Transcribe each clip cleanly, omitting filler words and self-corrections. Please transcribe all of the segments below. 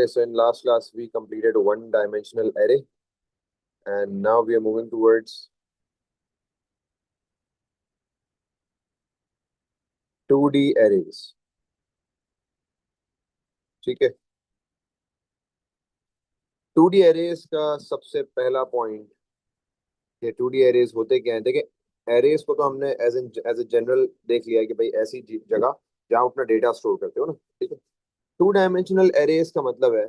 Okay, so in last class we completed one-dimensional array, and now we are moving towards 2D arrays. ठीक है, 2D arrays का सबसे पहला point, ये 2D arrays होते क्या हैं? देखिए, arrays को तो हमने एज ए जनरल देख लिया है कि भाई ऐसी जगह जहाँ अपना डेटा स्टोर करते हो ना, ठीक है। 2 डायमेंशनल arrays का मतलब है,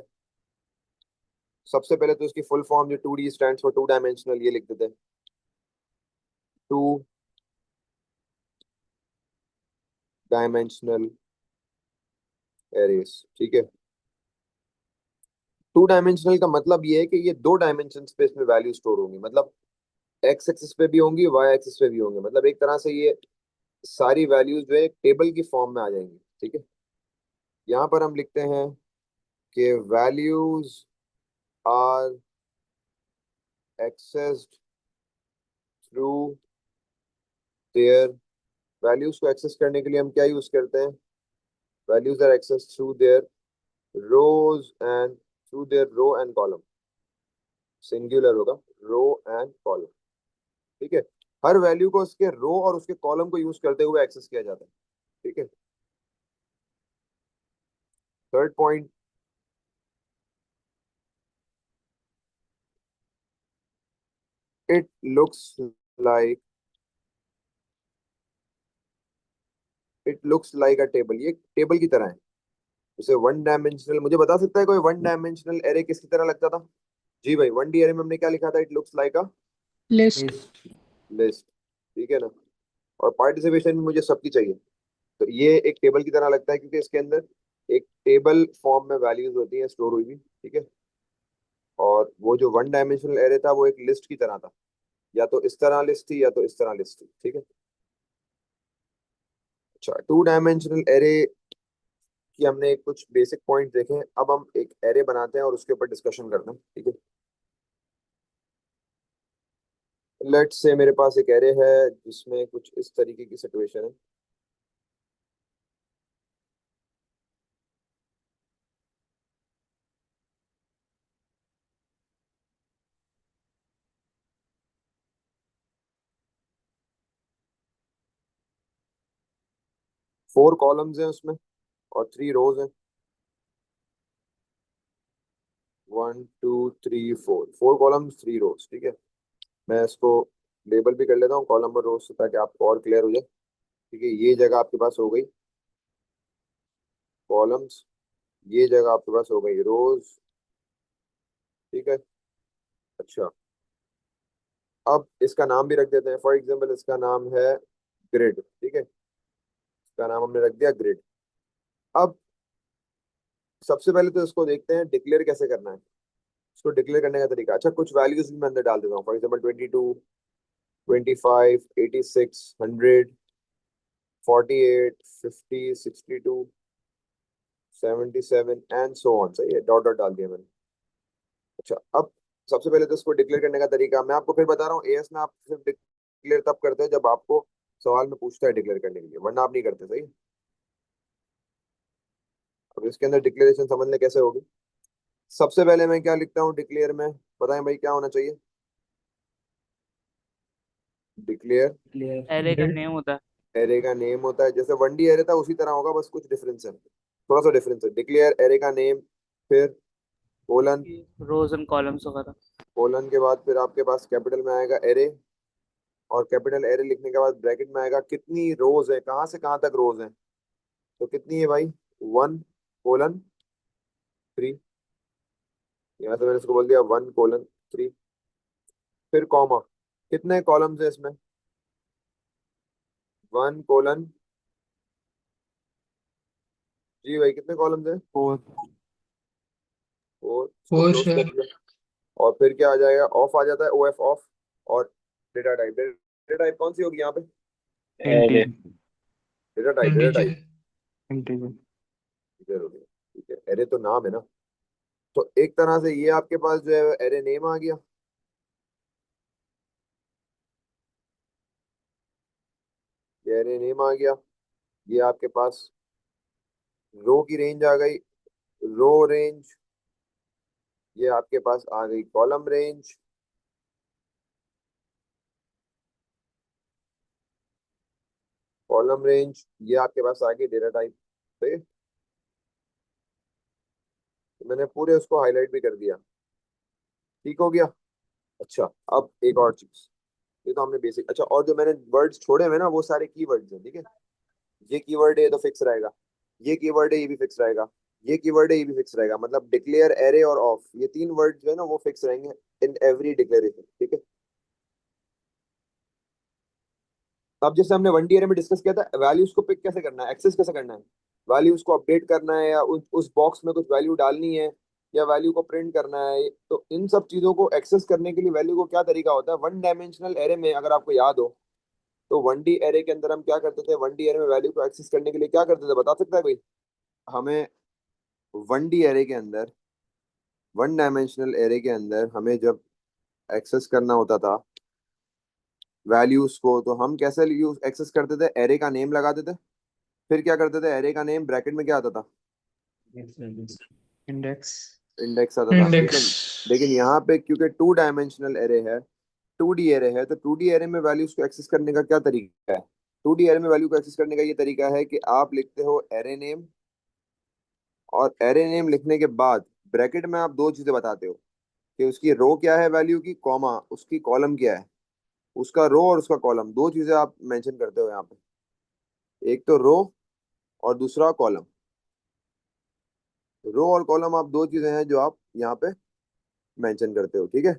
सबसे पहले तो इसकी फुल फॉर्म जो 2D स्टैंड्स फॉर 2 डायमेंशनल, ये लिख देते हैं 2 डायमेंशनल arrays, ठीक है। 2 डायमेंशनल का मतलब ये है कि ये 2 डायमेंशन पे इसमें वैल्यू स्टोर होंगी, मतलब एक्स एक्सिस पे भी होंगी, वाई एक्सिस पे भी होंगे, मतलब एक तरह से ये सारी वैल्यूज जो है टेबल की फॉर्म में आ जाएंगी, ठीक है। यहाँ पर हम लिखते हैं कि values are accessed through their, values को एक्सेस करने के लिए हम क्या यूज करते हैं? Values are access through their rows and through their row and column, singular होगा, रो एंड कॉलम, ठीक है। हर वैल्यू को उसके रो और उसके कॉलम को यूज करते हुए एक्सेस किया जाता है, ठीक है। Third point, it looks like, it looks like a table, ये टेबल की तरह है। जैसे 1 डायमेंशनल, मुझे बता सकता है कोई 1 डायमेंशनल एरे किसकी तरह लगता था? जी भाई, 1D एरे में हमने क्या लिखा था? It looks like a list. List, ठीक है ना। और पार्टिसिपेशन भी मुझे सबकी चाहिए, तो ये एक टेबल की तरह लगता है क्योंकि इसके अंदर एक टेबल फॉर्म में वैल्यूज होती हैं स्टोर हुई भी, ठीक है। और वो जो 1 डायमेंशनल एरे था वो एक लिस्ट की तरह था, या तो इस तरह लिस्ट थी या तो इस तरह लिस्ट थी, ठीक है। अच्छा, 2 डायमेंशनल एरे कि हमने कुछ बेसिक पॉइंट देखे हैं, अब हम एक एरे बनाते हैं और उसके ऊपर डिस्कशन करते हैं, ठीक है। लेट्स से मेरे पास एक एरे है जिसमें कुछ इस तरीके की सिचुएशन है। फोर कॉलम्स हैं उसमें और 3 रोज हैं, 1 2 3 4, 4 कॉलम्स 3 रोज, ठीक है। मैं इसको लेबल भी कर लेता हूँ कॉलम और रोज ताकि आपको और क्लियर हो जाए, ठीक है। ये जगह आपके पास हो गई कॉलम्स, ये जगह आपके पास हो गई रोज, ठीक है। अच्छा, अब इसका नाम भी रख देते हैं, फॉर एग्जाम्पल इसका नाम है ग्रिड, ठीक है। इसका नाम हमने रख दिया ग्रिड। अब सबसे पहले तो इसको देखते हैं डिक्लेयर कैसे करना है। इसको डिक्लेयर करने का तरीका, अच्छा कुछ वैल्यूज भी मैं अंदर डाल देता हूँ, for example 22, 25, 86, 100, 48, 50, 62, 77 and so on, सही है, डॉट डॉट डाल दिया मैंने। अच्छा, अब सबसे पहले तो इसको डिक्लेयर करने का तरीका मैं आपको फिर बता रहा हूँ। एएस में आप सिर्फ डिक्लेयर तब करते हैं जब आपको सवाल में पूछता है डिक्लेयर करने के लिए, वरना आप नहीं करते, सही। अब इसके अंदर डिक्लेरेशन समझ लें कैसे होगी। सबसे पहले मैं क्या लिखता हूँ डिक्लेयर में, बताएं भाई क्या होना चाहिए? डिक्लेयर एरे का नेम होता एरे का नेम होता है, जैसे 1D एरे था उसी तरह होगा, बस कुछ डिफरेंस है, थोड़ा सा डिफरेंस है। डिक्लेयर एरे का नेम, फिर कोलन, है, रोज एंड कॉलम्स वगैरह। कोलन के बाद फिर आपके पास कैपिटल में आएगा एरे, और कैपिटल एरे लिखने के बाद ब्रैकेट में आएगा कितनी रोज है, कहाँ से कहाँ तक रोज है, तो कितनी है भाई? 1:3, यहाँ से मैंने इसको बोल दिया 1:3। फिर कॉमा, कितने कॉलम्स है इसमें? 1:, जी भाई कितने कॉलम्स है? फोर। 4, इसको फोर क्लोज कर सर। दिया। और फिर क्या आ जाएगा? ऑफ आ जाता है, OF ऑफ। और डेटा टाइप कौन सी होगी यहाँ पे? Integer. Data integer. Type integer. इधर हो गया, ठीक है। एरे तो नाम है ना, तो एक तरह से ये आपके पास जो है एरे नेम आ गया, ये एरे नेम आ गया। ये आपके पास रो की रेंज आ गई, रो रेंज, ये आपके पास आ गई कॉलम रेंज। कॉलम रेंज ये आपके पास आ गई डेटा टाइप। सही है? तो मैंने पूरे उसको हाईलाइट भी कर दिया। ठीक हो गया। अच्छा, अब एक और चीज। ये तो हमने बेसिक, अच्छा, और जो मैंने वर्ड्स छोड़े हुए ना वो सारे कीवर्ड्स हैं, ठीक है। ये कीवर्ड है ये तो फिक्स रहेगा, ये कीवर्ड है ये भी फिक्स रहेगा, ये कीवर्ड है ये भी फिक्स रहेगा। मतलब डिक्लेयर, एरे और ऑफ, ये तीन वर्ड जो है ना वो फिक्स रहेंगे इन एवरी डिक्लेरेशन, ठीक है। अब जैसे हमने वन डी एरे में डिस्कस किया था, वैल्यूज को पिक कैसे करना है, एक्सेस कैसे करना है, वैल्यूज को अपडेट करना है या उस बॉक्स में कुछ वैल्यू डालनी है या वैल्यू को प्रिंट करना है, तो इन सब चीजों को एक्सेस करने के लिए वैल्यू को क्या तरीका होता है। वन डायमेंशनल एरे में अगर आपको याद हो, तो वन डी एरे के अंदर हम क्या करते थे, वन डी एरे में वैल्यू को एक्सेस करने के लिए क्या करते थे, बता सकता है कोई हमें। वन डी एरे के अंदर, वन डायमेंशनल एरे के अंदर हमें जब एक्सेस करना होता था वैल्यूज को, तो हम कैसे यूज एक्सेस करते थे, एरे का नेम लगाते थे, फिर क्या करते थे, एरे का नेम ब्रैकेट में क्या आता था, इंडेक्स। इंडेक्स आता था। इंडेक्स। लेकिन लेकिन यहाँ पे क्योंकि टू डायमेंशनल एरे है, टू डी एरे है, तो टू डी एरे में वैल्यूज को एक्सेस करने का क्या तरीका है। टू डी एरे में वैल्यू को एक्सेस करने का ये तरीका है कि आप लिखते हो एरे नेम, और एरे नेम लिखने के बाद ब्रैकेट में आप दो चीजें बताते हो कि उसकी रो क्या है वैल्यू की, कॉमा उसकी कॉलम क्या है, उसका रो और उसका कॉलम, दो चीजें आप मेंशन करते हो यहाँ पे। एक तो रो और दूसरा कॉलम। रो और कॉलम आप दो चीजें हैं जो आप यहाँ पे मेंशन करते हो, ठीक है।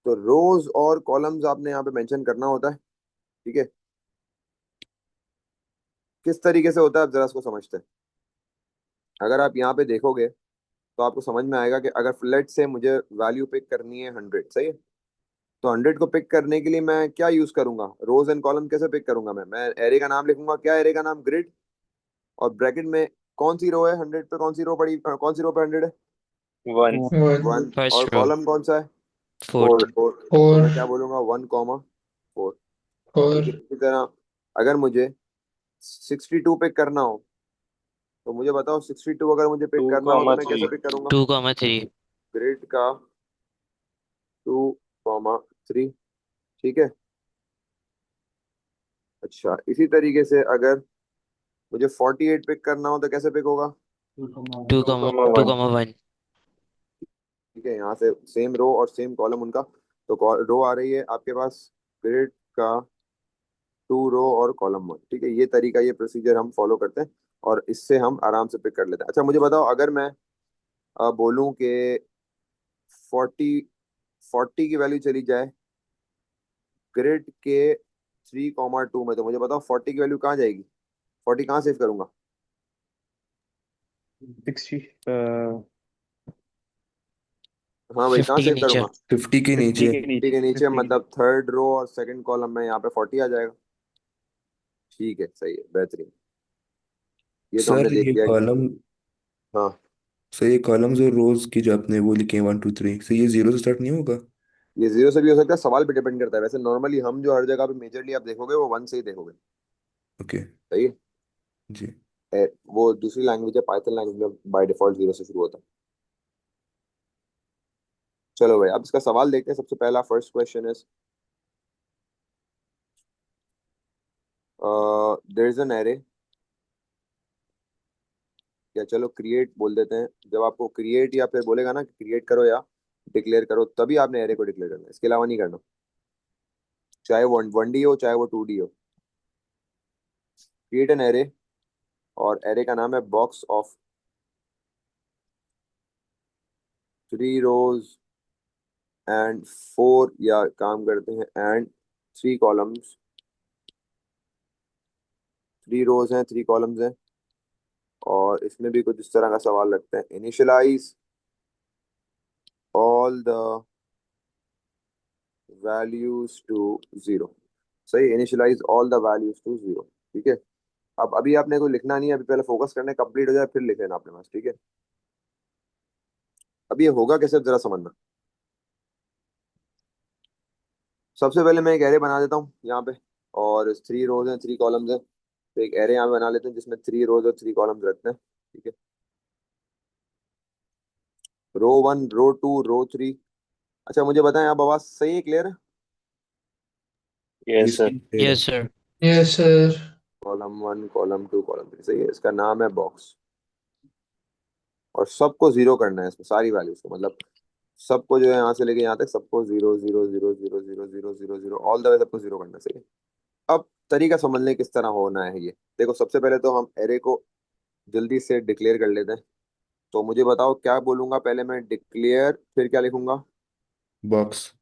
तो रोज और कॉलम्स आपने यहाँ पे मेंशन करना होता है, ठीक है। किस तरीके से होता है आप जरा इसको समझते हैं। अगर आप यहाँ पे देखोगे तो आपको समझ में आएगा कि अगर लेट से मुझे वैल्यू पिक करनी है 100, सही है, तो 100 को पिक करने के लिए मैं क्या यूज करूंगा, रोज एंड कॉलम कैसे पिक करूंगा, मैं एरे का नाम लिखूंगा, क्या एरे का नाम, ग्रिड, और ब्रैकेट में कौन सी रो है 100 पे, कौन सी रो पड़ी, कौन सी रो पे 100 है, वन। वन। वन। और फर्स्ट रो। कॉलम कौन सा है, फोर्थ। Four four. तो फोर। मैं क्या बोलूंगा, 1, 4। ठीक फोर। है, इसी तरह अगर मुझे 62 पिक करना हो, तो मुझे बताओ 62 अगर मुझे पिक टू करना हो तो कॉमा मैं कैसे थ्री। पिक करूंगा, 2,3। ग्रिड का 2, 3, ठीक है। अच्छा, इसी तरीके से अगर मुझे 48 पिक करना हो तो कैसे पिक होगा, two two comma comma two one. Comma one ठीक है। यहाँ से सेम रो और सेम कॉलम उनका, तो रो आ रही है आपके पास ग्रिड का 2 रो और कॉलम 1, ठीक है। ये तरीका, ये प्रोसीजर हम फॉलो करते हैं और इससे हम आराम से पिक कर लेते हैं। अच्छा, मुझे बताओ अगर मैं बोलूं कि 40 की वैल्यू चली जाए ग्रिड के 3, 2 में, तो मुझे बताओ 40 की वैल्यू कहाँ जाएगी, 40 कहाँ सेव करूंगा। 60। हाँ भाई, कहाँ 50 के सेव नीचे। करूंगा, 50 के 50 नीचे। के 50 नीचे, के नीचे, 50 के मतलब थर्ड रो और सेकंड कॉलम में यहाँ पे 40 आ जाएगा। ठीक है, सही है, बेहतरीन। ये तो हमने सर देख ये लिया कि कॉलम हाँ, सर ये कॉलम्स और रोज की जो आपने वो लिखे हैं 1 2 3, सर ये जीरो से स्टार्ट नहीं होगा? ये जीरो से भी हो सकता है, सवाल पे डिपेंड करता है। वैसे नॉर्मली हम जो हर जगह पे मेजरली आप देखोगे वो 1 से ही देखोगे। ओके। सही है। जी। वो दूसरी लैंग्वेज है, पाइथन लैंग्वेज में बाय डिफॉल्ट जीरो से शुरू होता है। चलो भाई, अब इसका सवाल देखते हैं। सबसे पहला first question is, there is an array, या चलो क्रिएट बोल देते हैं। जब आपको क्रिएट या फिर बोलेगा ना कि क्रिएट करो या डिक्लेयर करो, तभी आपने एरे को डिक्लेयर करना है, इसके अलावा नहीं करना। चाहे वो वन डी हो चाहे वो टू डी हो। क्रिएट एन एरे, और एरे का नाम है बॉक्स ऑफ 3 रोज एंड 4, या काम करते हैं एंड 3 कॉलम्स। 3 रोज हैं, 3 कॉलम्स हैं, और इसमें भी कुछ इस तरह का सवाल रखते हैं, initialise all the values to 0। सही, initialise all the values to 0, ठीक है। अब अभी आपने कोई लिखना नहीं है, अभी पहले फोकस करने कंप्लीट हो जाए फिर लिख लेना अपने पास, ठीक है। अब ये होगा कैसे जरा समझना। सबसे पहले मैं एक एरे बना देता हूँ यहाँ पे, और 3 रोज हैं, 3 कॉलम्स हैं, तो एक एरे यहाँ पे बना लेते हैं जिसमें 3 रोज और 3 कॉलम्स रखते हैं, ठीक है। रो 1, रो 2, रो 3। अच्छा मुझे बताएं, आप आवाज सही है, क्लियर है? ये Yes, sir. सही है। Yes, sir. Yes, sir. Column 1, column 2, column 3, सही है। इसका नाम है बॉक्स, और सबको जीरो करना है इसमें, सारी वैल्यूज को, मतलब सबको जो है यहाँ से लेके यहाँ तक सबको zero zero zero zero zero zero zero zero all the way सबको जीरो करना है, सही है। अब तरीका समझ लें किस तरह होना है ये। देखो सबसे पहले तो हम एरे को जल्दी से डिक्लेयर कर लेते हैं। तो मुझे बताओ क्या बोलूंगा पहले मैं, डिक्लेयर, फिर क्या लिखूंगा? बॉक्स।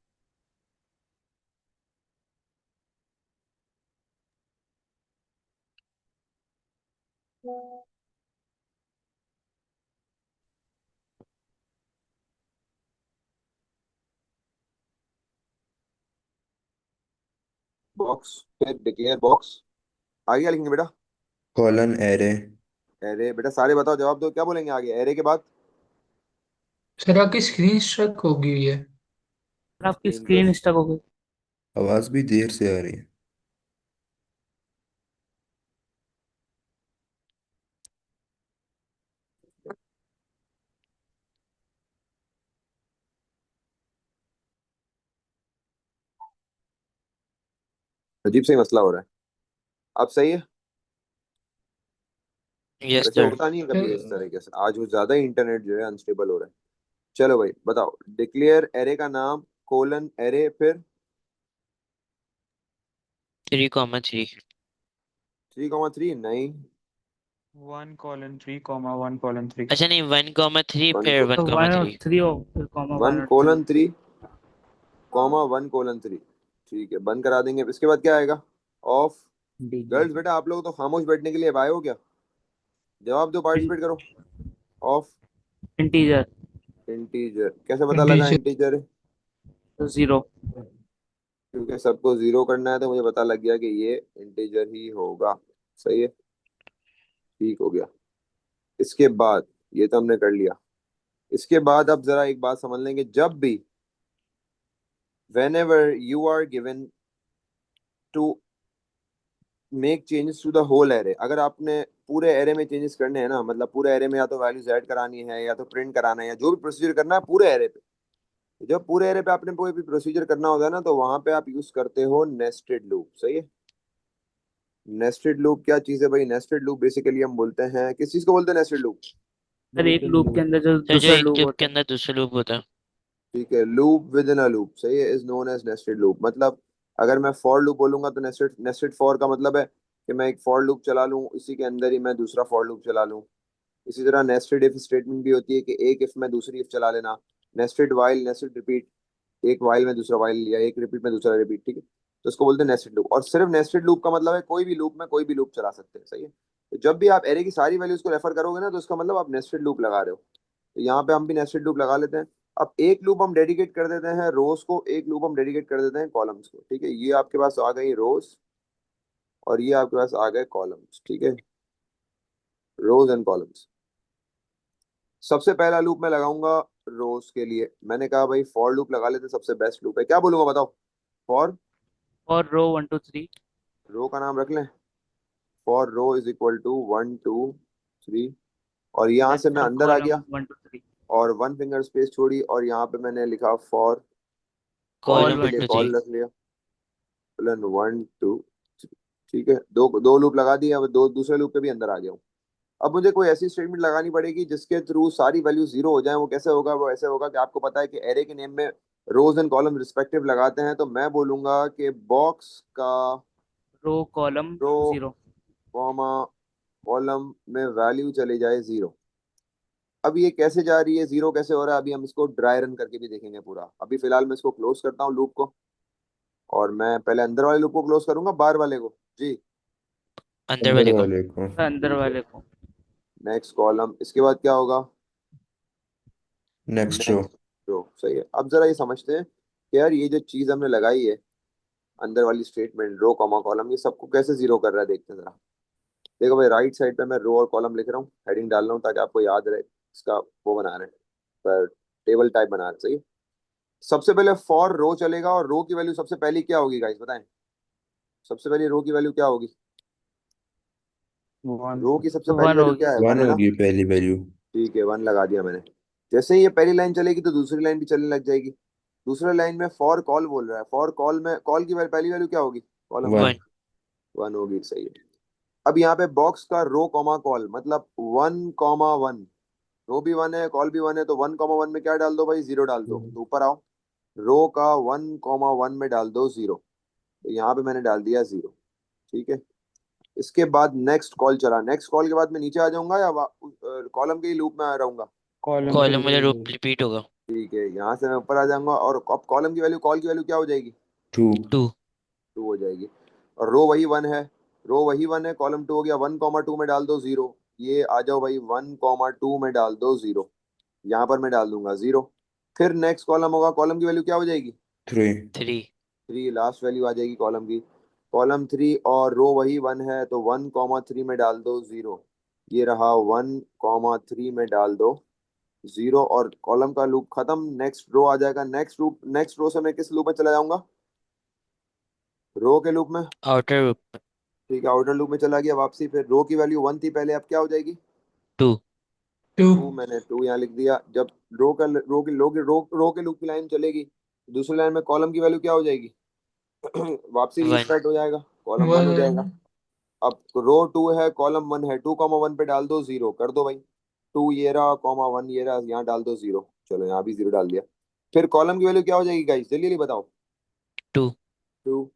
बॉक्स, फिर डिक्लेयर बॉक्स, आगे क्या लिखेंगे बेटा? Colon array. एरे। बेटा सारे बताओ, जवाब दो, क्या बोलेंगे आगे एरे के बाद? सर आपकी स्क्रीन स्ट्रक हो गई है। आपकी स्क्रीन पे स्क्रीन स्टक हो गई। आवाज भी देर से आ रही है। अजीब सा ही मसला हो रहा है। अब सही है? Yes, वैसे sir. होता नहीं है कभी इस सर तरीके से, आज वो ज्यादा ही इंटरनेट जो है अनस्टेबल हो रहा है। चलो भाई बताओ, डिक्लेयर एरे का नाम, कोलन एरे, फिर 3, 3. 3,3 नहीं, 1:3, 1:3। अच्छा नहीं, 1, 3 वन फिर को तो 1, 3. 1 और 3 हो, फिर कॉमा 1 वन और 3। Colon 3, comma 1:3। ठीक है, बंद करा देंगे। इसके बाद क्या आएगा? ऑफ। गर्ल्स बेटा आप लोग तो खामोश बैठने के लिए आए हो क्या? जवाब दो, पार्टिसिपेट करो। ऑफ इंटीजर इंटीजर, कैसे पता लगा इंटीजर। इंटीजर है? तो 0। क्योंकि सबको जीरो करना है तो मुझे पता लग गया कि ये इंटीजर ही होगा। सही है, ठीक हो गया। इसके बाद ये तो हमने कर लिया। इसके बाद अब जरा एक बात समझ लेंगे, जब भी whenever you are given to make changes to the whole array, अगर आपने पूरे एरे में चेंजेस करने हैं ना, मतलब पूरे एरे में या तो वैल्यूज ऐड करानी है या तो प्रिंट कराना है या जो भी प्रोसीजर करना है पूरे एरे पे, तो जब पूरे एरे पे आपने कोई भी प्रोसीजर करना होता है ना, तो वहां पे आप यूज करते हो नेस्टेड लूप। सही है। नेस्टेड लूप क्या चीज है भाई? नेस्टेड लूप बेसिकली हम बोलते हैं, किस चीज को बोलते हैं नेस्टेड लूप? सर एक लूप के अंदर जो सर जो दूसरा एक लूप लूप के होता है। अंदर दूसरा लूप होता है। ठीक है, loop within a loop, सही है, is known as nested loop. मतलब अगर मैं फॉर लूप बोलूंगा तो नेस्टेड नेस्टेड फॉर का मतलब है कि मैं एक फॉर लूप चला लूं, इसी के अंदर ही मैं दूसरा फॉर लूप चला लूं। इसी तरह नेस्टेड इफ स्टेटमेंट भी होती है कि एक इफ में दूसरी इफ चला लेना। नेस्टेड वाइल, नेस्टेड रिपीट, एक वाइल में दूसरा वाइल या एक रिपीट में दूसरा रिपीट। ठीक है, तो इसको बोलते हैं नेस्टेड लूप। और सिर्फ नेस्टेड लूप का मतलब है कोई भी लूप में कोई भी लूप चला सकते हैं। सही है, तो जब भी आप एरे की सारी वैल्यूज को रेफर करोगे ना, तो इसका मतलब आप नेस्टेड लूप लगा रहे हो। तो यहाँ पे हम भी नेस्टेड लूप लगा लेते हैं। अब एक लूप हम डेडिकेट कर देते हैं रोज को, एक लूप हम डेडिकेट कर देते हैं कॉलम्स को। ठीक है, ये आपके पास आ गई रोज और ये आपके पास आ गए कॉलम्स। ठीक है, रोज एंड कॉलम्स। सबसे पहला लूप मैं लगाऊंगा रोज के लिए। मैंने कहा भाई फॉर लूप लगा लेते हैं, सबसे बेस्ट लूप है। क्या बोलूंगा बताओ? फॉर और रो 1 2 3। रो का नाम रख लें, for row is equal to 1 2 3। और यहाँ से एंड मैं फॉर अंदर आ कॉलम गया 1 2 3। और वन फिंगर स्पेस छोड़ी और यहाँ पे मैंने लिखा फॉर कॉल कॉलम कॉलम के वन 1, लिए 2, 3. कॉल रख लिया, प्लन 1 2 3। ठीक है, दो दो लूप लगा दिए, अब दो दूसरे लूप पे भी अंदर आ गया हूँ। अब मुझे कोई ऐसी स्टेटमेंट लगानी पड़ेगी जिसके थ्रू सारी वैल्यू जीरो हो जाए। वो कैसे होगा? वो ऐसे होगा कि आपको पता है कि एरे के नेम में रोज एंड कॉलम रिस्पेक्टिव लगाते हैं, तो मैं बोलूंगा कि बॉक्स का row column row 0। Comma column में वैल्यू चली जाए जीरो। अब ये कैसे जा रही है, जीरो कैसे हो रहा है, अभी हम इसको ड्राई रन करके भी देखेंगे पूरा। अभी फिलहाल मैं इसको क्लोज करता हूँ लूप को, और मैं पहले अंदर वाले लूप को क्लोज करूंगा, बाहर वाले को। जी अंदर अंदर वाले को. वाले को। अंदर ठीक है, वाले को। Next column. इसके बाद क्या होगा? Next row. Next row. सही है, अब जरा ये समझते हैं कि यार ये जो चीज हमने लगाई है, अंदर वाली स्टेटमेंट रो कॉमा कॉलम, ये सबको कैसे जीरो कर रहा है, देखते हैं जरा। देखो भाई, राइट साइड पे मैं रो और कॉलम लिख रहा हूँ, हेडिंग डाल रहा हूँ ताकि आपको याद रहे। इसका वो बना रहे हैं, पर टेबल टाइप बना रहे हैं। सही है, सबसे पहले फॉर रो चलेगा और रो की वैल्यू सबसे पहली क्या होगी गाइस, बताएं? सबसे पहली रो की वैल्यू क्या होगी? 1। रो की सबसे तो पहली 1 वैल्यू होगी। क्या है? 1 वन है ना? होगी पहली वैल्यू। ठीक है, 1 लगा दिया मैंने। जैसे ही ये पहली लाइन चलेगी तो दूसरी लाइन भी चलने लग जाएगी। दूसरी लाइन में फॉर कॉल बोल रहा है, फॉर कॉल में कॉल की पहली वैल्यू क्या होगी, कॉलम की? 1। 1 वन होगी, सही है। अब यहाँ पे बॉक्स का रो कॉमा कॉल मतलब 1,1। रो भी 1 है, कॉल भी 1 है, तो 1,1 में क्या डाल दो भाई, जीरो डाल दो। तो ऊपर आओ, रो का 1,1 में डाल दो जीरो। तो यहाँ पे मैंने डाल दिया जीरो। ठीक है। इसके बाद नेक्स्ट कॉल चला, नेक्स्ट कॉल के बाद मैं नीचे आ जाऊंगा या कॉलम के ही लूप में आ रहूंगा? कॉलम के कॉलम रूप वाला में। लूप रिपीट होगा। ठीक है, यहाँ से मैं ऊपर आ जाऊंगा और अब कॉलम की वैल्यू, कॉल की वैल्यू क्या हो जाएगी, 2। 2 टू हो जाएगी। और रो वही 1 है, रो वही 1 है, कॉलम 2 हो गया, 1,2 में डाल दो जीरो। ये आ जाओ भाई, 1,2 में डाल दो जीरो। यहाँ पर मैं डाल दूंगा जीरो। फिर नेक्स्ट कॉलम होगा, कॉलम की वैल्यू क्या हो जाएगी, 3। 3 थ्री। लास्ट वैल्यू आ जाएगी कॉलम की, कॉलम 3। और रो वही 1 है, तो 1,3 में डाल दो जीरो। ये रहा, 1,3 में डाल दो जीरो। और कॉलम का लूप खत्म, नेक्स्ट रो आ जाएगा। नेक्स्ट रो से मैं किस लूप में चला जाऊंगा, रो के लूप में। आउटर लूप ठीक है, आउटर लूप में चला गया वापसी। फिर रो की वैल्यू 1 थी पहले, अब क्या हो जाएगी, 2 2 टू। मैंने टू यहाँ लिख दिया। जब रो के लूप की लाइन चलेगी, दूसरी लाइन में कॉलम की वैल्यू क्या हो जाएगी, वापसी 1 रीस्टार्ट हो जाएगा, कॉलम 1 हो 1 जाएगा। अब रो 2 है, कॉलम 1 है, 2,1 पे डाल दो जीरो, कर दो भाई। टू ये रहा, कॉमा 1 ये रहा, यहाँ डाल दो जीरो। चलो यहाँ भी जीरो डाल दिया। फिर कॉलम की वैल्यू क्या हो जाएगी गाइस, जल्दी जल्दी बताओ। 2 टू।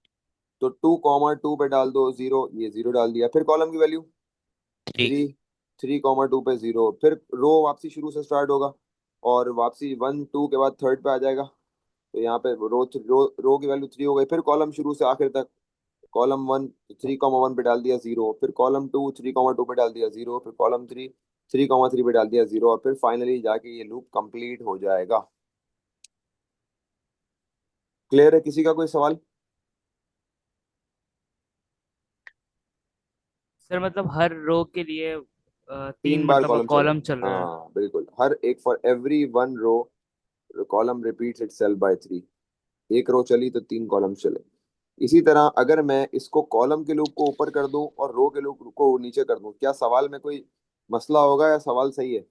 तो 2,2 पे डाल दो जीरो, ये जीरो डाल दिया। फिर कॉलम की वैल्यू 3 3। 3,2 पे जीरो। फिर रो वापसी शुरू से स्टार्ट होगा, और वापसी 1,2 के बाद थर्ड पे आ जाएगा। तो यहाँ पे रो की वैल्यू 3 हो गई। फिर कॉलम शुरू से आखिर तक, कॉलम 1 3,1 पे डाल दिया जीरो, फिर कॉलम 2 3,2 पे डाल दिया जीरो, फिर कॉलम 3 3,3 पे डाल दिया जीरो, और फिर फाइनली जाके ये लूप कंप्लीट हो जाएगा। क्लियर है, किसी का कोई सवाल? सर मतलब हर रो के लिए तीन तीन बार मतलब कॉलम चलेगा। कॉलम चल रहा है। हाँ बिल्कुल, हर एक, for every one row column repeats itself by 3। एक रो चली तो 3 कॉलम चले। इसी तरह अगर मैं इसको कॉलम के लूप को ऊपर कर दूं और रो के लूप को नीचे कर दूं, क्या सवाल में कोई मसला होगा या सवाल सही है?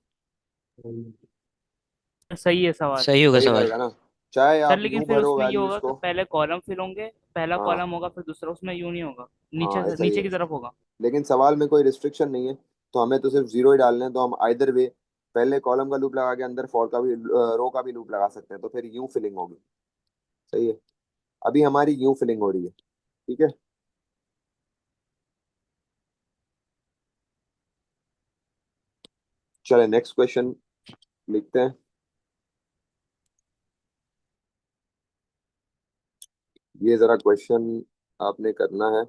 सही है सवाल। सही होगा सही सवाल। रहेगा ना? चाहे सर आप लेकिन यूं फिर भरो उसमें ये होगा वैल्यूज कि को। पहले कॉलम फिल होंगे, पहला हाँ कॉलम होगा फिर दूसरा, उसमें यूं नहीं होगा, नीचे हाँ, से ऐसा ही नीचे है। की तरफ होगा। लेकिन सवाल में कोई रिस्ट्रिक्शन नहीं है, तो हमें तो सिर्फ जीरो ही डालने हैं। तो हम आइदर वे पहले कॉलम का लूप लगा के अंदर फॉर का भी, रो का भी लूप लगा सकते हैं, तो फिर यूं फिलिंग होगी। सही है। अभी हमारी यूं फिलिंग हो रही है। ठीक है। चले नेक्स्ट क्वेश्चन लिखते हैं। ये जरा क्वेश्चन आपने करना है।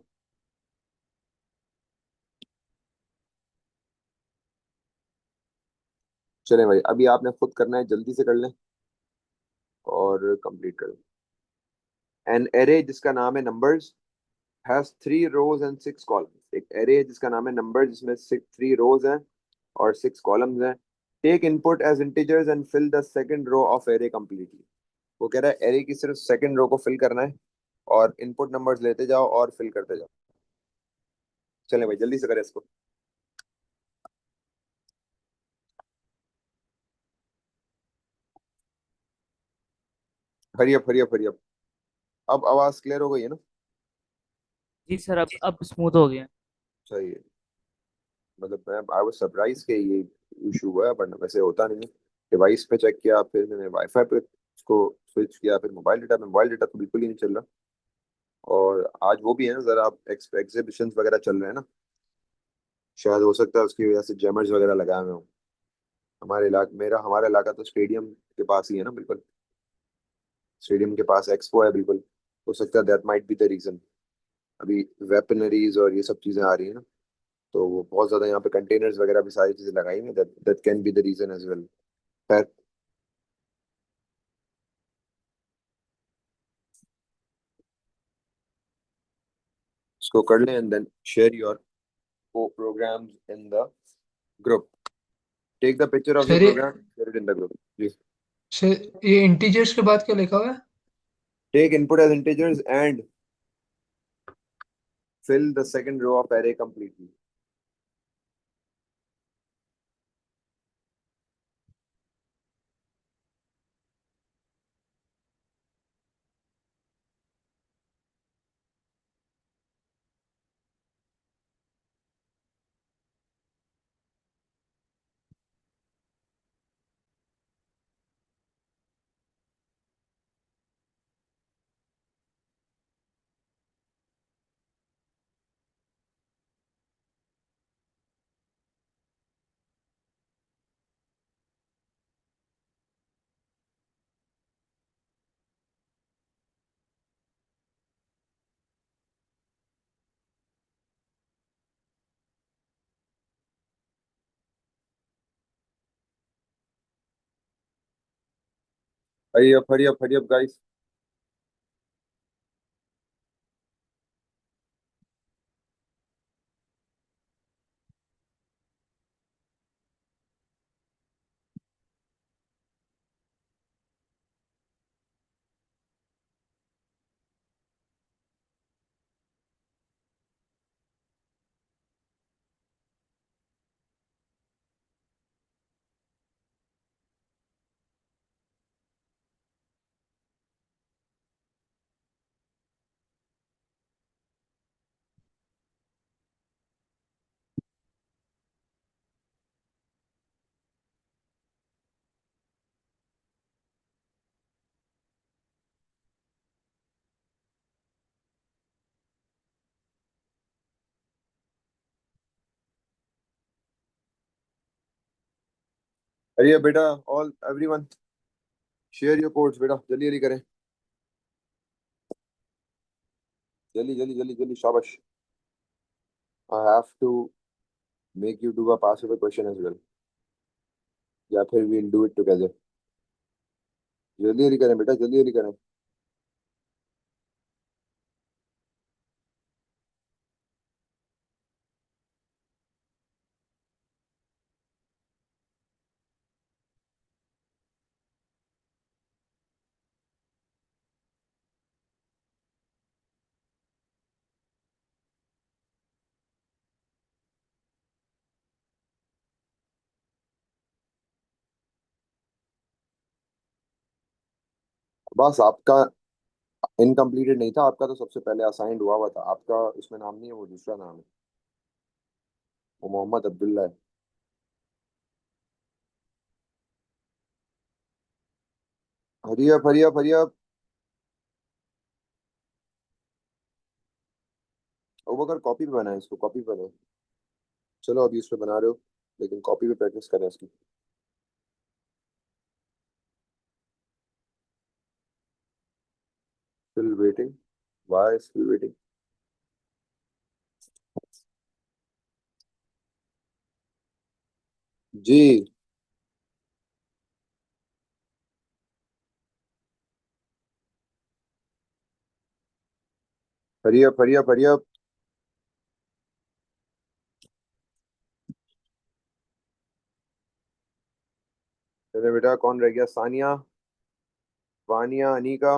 चले भाई, अभी आपने खुद करना है, जल्दी से कर लें और कंप्लीट कर लें। एन एरे जिसका नाम है numbers has 3 rows and 6 columns। एक एरे है जिसका नाम है नंबर, जिसमें 3 rows हैं और 6 columns हैं। Take input as integers and fill the second row of array completely. वो कह रहा है एरे की सिर्फ सेकंड रो को फिल करना है, और इनपुट नंबर्स लेते जाओ और फिल करते जाओ। चलें भाई, जल्दी से करें इसको। हरी up hurry up hurry up. अब आवाज क्लियर हो गई है ना? जी सर, अब स्मूथ हो गया। सही है। मतलब मैं आई वाज सरप्राइज कि ये इशू हुआ है, वरना वैसे होता नहीं है। डिवाइस पे चेक किया, फिर मैंने वाईफाई पे उसको स्विच किया, फिर मोबाइल डेटा तो बिल्कुल ही नहीं चल रहा। और आज वो भी है ना, जरा एग्जीबिशंस वगैरह चल रहे हैं ना, शायद हो सकता है उसकी वजह से जैमर्स वगैरह लगाए हुए हों। हमारा इलाका तो स्टेडियम के पास ही है ना, बिल्कुल स्टेडियम के पास एक्सपो है बिल्कुल। हो सकता है that might be the reason. अभी वेपनरीज और ये सब चीजें आ रही है ना, तो वो बहुत ज्यादा यहाँ पे कंटेनर्स वगैरह भी सारी चीजें लगाई हुई हैं, that that can be the reason as well. खैर, इसको कर लें and then share your programs in the group. Take the picture of your sir ये program, share it in the group. Please. Sir ये इंटीजर्स के बाद क्या लिखा हुआ है? Take input as integers and fill the second row of array completely. Hurry up guys. अरे बेटा, all everyone share your codes बेटा, जल्दी जल्दी करें। जल्दी जल्दी जल्दी जल्दी, शाबाश। I have to make you do a pass paper question as well, या फिर वील डू इट टुगेदर। जल्दी जल्दी करें बेटा, जल्दी जल्दी करें। बस आपका इनकम्प्लीटेड नहीं था, आपका तो सबसे पहले असाइंड हुआ हुआ था। आपका उसमें नाम नहीं है, वो दूसरा नाम है, वो मोहम्मद अब्दुल्ला है। हरी up hurry up hurry up. वो अगर कॉपी पे बनाए, इसको कॉपी पे बनाए। चलो अभी इस पे बना रहे हो, लेकिन कॉपी पे प्रैक्टिस करें इसकी। Still waiting, why still waiting. जी। Hurry up hurry up hurry up. चले बेटा, कौन रह गया? सानिया, वानिया, अनीका।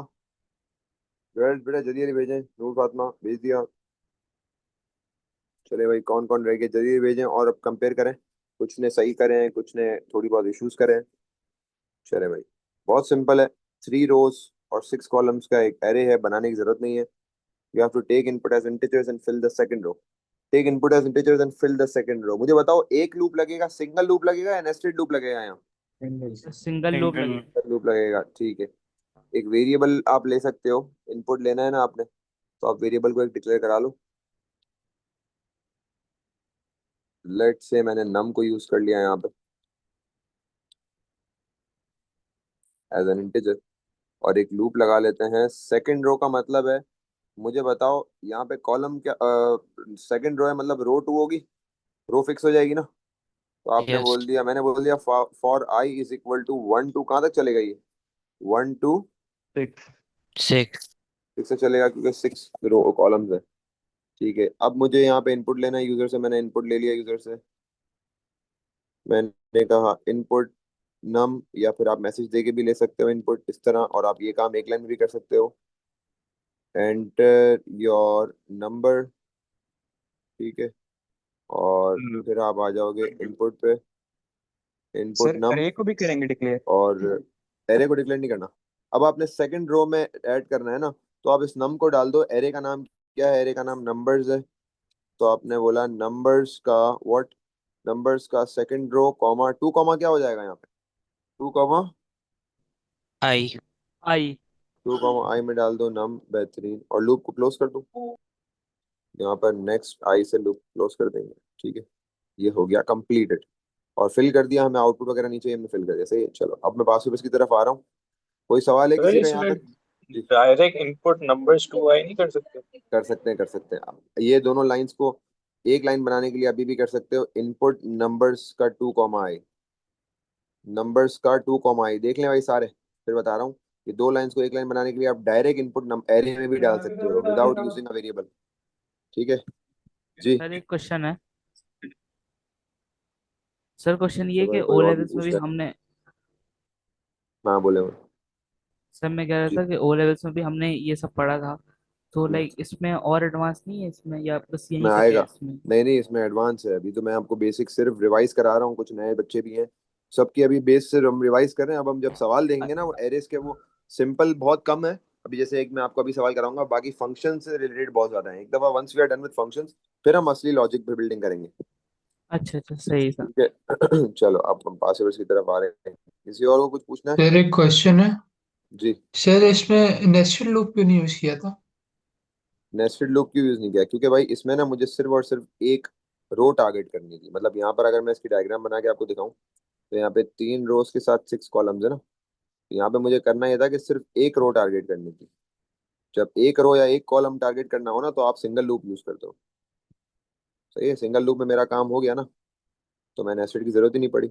गर्ल्स बेटा जल्दी जल्दी भेजें। नूर फातिमा भेज दिया। चले भाई, कौन कौन रह गए जल्दी जल्दी भेजें, और अब कंपेयर करें। कुछ ने सही करे हैं, कुछ ने थोड़ी बहुत इश्यूज करे हैं। चले भाई, बहुत सिंपल है। 3 रोज और 6 कॉलम्स का एक एरे है, बनाने की जरूरत नहीं है। You have to take input as integers and fill the second row. Take input as integers and fill the second row. मुझे बताओ, एक लूप लगेगा, सिंगल लूप लगेगा या नेस्टेड लूप लगेगा? यहाँ सिंगल लूप लगे। लूप लगेगा, ठीक है। एक वेरिएबल आप ले सकते हो, इनपुट लेना है ना आपने, तो आप वेरिएबल को एक डिक्लेयर करा लो। लेट से मैंने नम को यूज कर लिया यहाँ पे एज एन इंटीजर, और एक लूप लगा लेते हैं। सेकंड रो का मतलब है, मुझे बताओ यहाँ पे कॉलम क्या, सेकंड रो है मतलब रो 2 होगी, रो फिक्स हो जाएगी ना। तो आपने Yes. बोल दिया, मैंने बोल दिया for i is equal to 1 2, कहाँ तक चलेगा ये? 1 2 6. 6 से चलेगा, क्योंकि 6 रो कॉलम्स है। ठीक है, अब मुझे यहाँ पे इनपुट लेना है यूजर से। मैंने इनपुट ले लिया यूजर से। मैंने कहा इनपुट नम, या फिर आप मैसेज दे के भी ले सकते हो इनपुट इस तरह, और आप ये काम एक लाइन में भी कर सकते हो। एंटर योर नंबर, ठीक है, और फिर आप आ जाओगे इनपुट पे, इनपुट सर नम, अरे को भी करेंगे डिक्लेयर? और एरे को डिक्लेयर नहीं करना। अब आपने सेकंड रो में ऐड करना है ना, तो आप इस नम को डाल दो। एरे का नाम क्या है? एरे का नाम नंबर्स है। तो आपने बोला नंबर्स का व्हाट, नंबर्स का सेकंड रो कॉमा 2 कॉमा क्या हो जाएगा यहाँ पे? 2 कॉमा I. आई। 2 कॉमा आई में डाल दो नम, बेहतरीन। और लूप को क्लोज कर दो, यहाँ पर नेक्स्ट आई से लूप क्लोज कर देंगे। ठीक है, ये हो गया कंप्लीटेड। और फिल कर दिया हमें, आउटपुट वगैरह नीचे हमने फिल कर दिया। सही है, चलो अब मैं पास की तरफ आ रहा हूँ। कोई सवाल है सर किसी का यहाँ इसमें तक? जी, डायरेक्ट इनपुट नंबर्स टू आई नहीं कर सकते? कर सकते हैं कर सकते हैं। आप ये दोनों लाइंस को एक लाइन बनाने के लिए अभी भी कर सकते हो। इनपुट नंबर्स का 2 कॉमा आई, नंबर्स का 2 कॉमा आई, देख लें भाई सारे, फिर बता रहा हूँ। ये दो लाइंस को एक लाइन बनाने के लिए आप डायरेक्ट इनपुट एरे में भी डाल सकते हो विदाउट यूजिंग अ वेरिएबल। ठीक है जी। सर एक क्वेश्चन है। सर क्वेश्चन ये तो है कि भाई कोई ओ और भी लेवल्स में पूछ भी रहा है? हमने, हाँ बोले वो। सर मैं कह रहा जी। था कि ओ लेवल्स में भी हमने ये सब पढ़ा था, तो हम्म, लाइक इसमें और एडवांस नहीं है इसमें, या बस इसमें यहीं तक है आएगा। इसमें? नहीं नहीं, इसमें एडवांस है। अभी तो मैं आपको बेसिक सिर्फ रिवाइज करा रहा हूँ, कुछ नए बच्चे भी हैं, सबकी अभी बेस से हम रिवाइज कर रहे हैं। अब हम जब सवाल देखेंगे ना वो एरेस के, वो सिंपल बहुत कम है। अभी जैसे एक मैं आपको अभी सवाल कराऊंगा, बाकी फंक्शन से रिलेटेड बहुत ज्यादा है। एक दफा once we are done with functions, फिर हम असली लॉजिक पे बिल्डिंग करेंगे। अच्छा अच्छा, सही सर। ठीक है चलो अब हम पासिवर्ड्स की तरफ आ रहे हैं। किसी और को कुछ पूछना है? सर एक क्वेश्चन है। जी। सर इसमें नेस्टेड लूप क्यों नहीं यूज किया था? नेस्टेड लूप क्यों यूज नहीं किया? क्योंकि भाई इसमें ना मुझे सिर्फ और सिर्फ एक रो टारगेट करनी थी। मतलब यहाँ पर अगर मैं इसकी डायग्राम बना के आपको दिखाऊं, तो यहाँ पे 3 रोज के साथ 6 कॉलम्स है ना। तो यहाँ पे मुझे करना ये था कि सिर्फ एक रो टारगेट करनी थी। जब एक रो या एक कॉलम टारगेट करना हो ना, तो आप सिंगल लूप यूज करते हो। सही है, सिंगल लूप में मेरा काम हो गया ना, तो मैंने नेस्टेड की जरूरत ही नहीं पड़ी।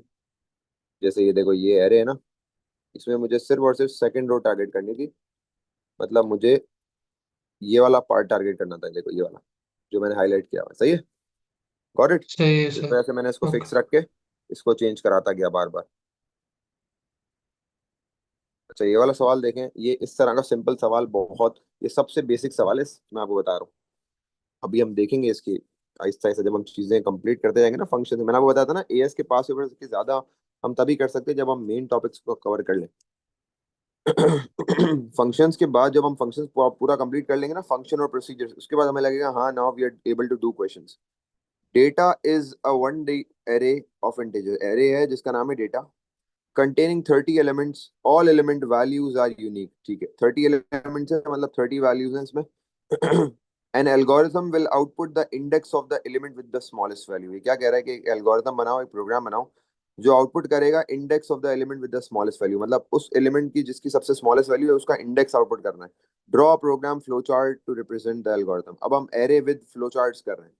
जैसे ये देखो, ये एरे है ना, इसमें मुझे सिर्फ और सिर्फ सेकंड रो टारगेट करनी थी। मतलब मुझे ये वाला पार्ट टारगेट करना था, देखो ये वाला जो मैंने हाईलाइट किया हुआ है। सही है, गॉट इट। सही है इस सर। वजह से मैंने इसको ओके। फिक्स रख के इसको चेंज कराता गया बार बार। अच्छा ये वाला सवाल देखें, ये इस तरह का सिंपल सवाल, बहुत ये सबसे बेसिक सवाल है, मैं आपको बता रहा हूँ। अभी हम देखेंगे इसकी आहिस्ता आहिस्ता, जब हम चीजें कंप्लीट करते जाएंगे ना। फंक्शन मैंने आपको बताया था ना, एएस के पास पेपर के ज्यादा हम तभी कर सकते हैं जब हम मेन टॉपिक्स को कवर कर लें। फंक्शंस के बाद जब हम फंक्शंस पूरा कंप्लीट कर लेंगे ना, फंक्शन और प्रोसीजर्स, उसके बाद हमें लगेगा हाँ now we are able to do questions. Data is a one D array of integer. Array है जिसका नाम है data, containing 30 elements, all element values are unique। ठीक है, 30 elements है, मतलब 30 values हैं इसमें। An algorithm will output the index of the element with the smallest value। ये क्या कह रहा है कि एक एल्गोरिथम बनाओ, एक प्रोग्राम बनाओ जो आउटपुट करेगा index of the element with the smallest value. मतलब उस एलिमेंट की जिसकी सबसे स्मॉलेस्ट वैल्यू है, उसका इंडेक्स आउटपुट करना है। Draw program flow chart to represent the algorithm. अब हम एरे विद फ्लो चार्ट्स कर रहे हैं,